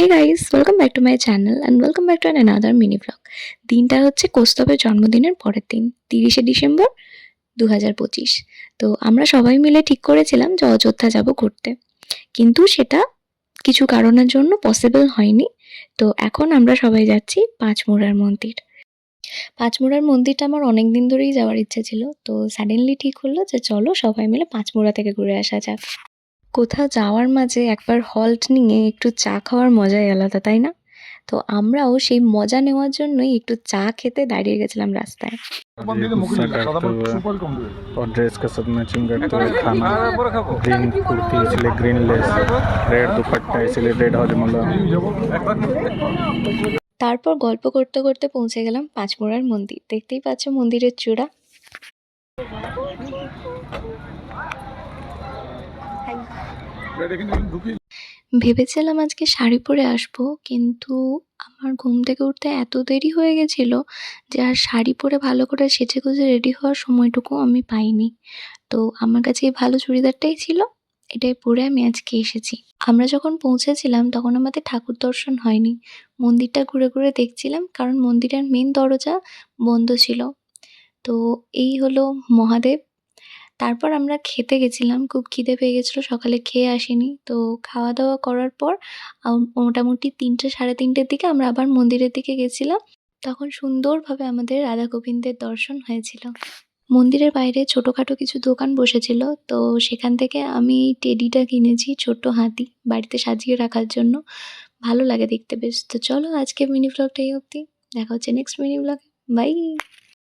Hey guys, welcome back to my channel and welcome back to another mini vlog. দিনটা হচ্ছে কৌস্তবের জন্মদিনের পরের দিন, 30শে ডিসেম্বর 2025। তো আমরা সবাই মিলে ঠিক করেছিলাম যে অযোধ্যা যাব ঘুরতে, কিন্তু সেটা কিছু কারণের জন্য পসিবল হয়নি। তো এখন আমরা সবাই যাচ্ছি পাঁচমুড়ার মন্দির। পাঁচমুড়ার মন্দিরটা আমার অনেক দিন ধরেই যাওয়ার ইচ্ছে ছিল, তো সাডেনলি ঠিক হলো যে চলো সবাই মিলে পাঁচমুড়া থেকে ঘুরে আসা যাক। কোথাও যাওয়ার মাঝে একবার হল্ট নিয়ে একটু চা খাওয়ার মজাই আলাদা, তাই না? তো আমরাও সেই মজা নেওয়ার জন্যই একটু চা খেতে দাঁড়িয়ে গেছিলাম রাস্তায়। ये गुस्सा काटते हुए और ड्रेस के साथ मैचिंग करते हुए खाना, ग्रीन कुर्ती इसलिए ग्रीन लेस, रेड दुपट्टा इसलिए रेड हजमला। তারপর গল্প করতে করতে পৌঁছে গেলাম পাঁচমুড়ার মন্দির। দেখতেই পাচ্ছ মন্দিরের চূড়া। ভেবেছিলাম আজকে শাড়ি পরে আসবো, কিন্তু আমার ঘুম থেকে উঠতে এত দেরি হয়ে গেছিল যে আর শাড়ি পরে ভালো করে সেজেগুজে রেডি হওয়ার সময়টুকু আমি পাইনি। তো আমার কাছে এই ভালো চুড়িদারটাই ছিল, এটাই পরে আমি আজকে এসেছি। আমরা যখন পৌঁছেছিলাম তখন আমাদের ঠাকুর দর্শন হয়নি। মন্দিরটা ঘুরে ঘুরে দেখছিলাম, কারণ মন্দিরের মেন দরজা বন্ধ ছিল। তো এই হলো মহাদেব। তারপর আমরা খেতে গেছিলাম, খুব খিদে পেয়ে গেছিলো, সকালে খেয়ে আসিনি। তো খাওয়া দাওয়া করার পর মোটামুটি ৩টে সাড়ে ৩টের দিকে আমরা আবার মন্দিরের দিকে গেছিলাম। তখন সুন্দরভাবে আমাদের রাধা গোবিন্দের দর্শন হয়েছিল। মন্দিরের বাইরে ছোটোখাটো কিছু দোকান বসেছিল, তো সেখান থেকে আমি টেডিটা কিনেছি, ছোট্ট হাতি, বাড়িতে সাজিয়ে রাখার জন্য। ভালো লাগে দেখতে বেশ। তো চলো আজকে মিনি ব্লগটা এই অবধি, দেখা হচ্ছে নেক্সট মিনি ব্লগে। বাই।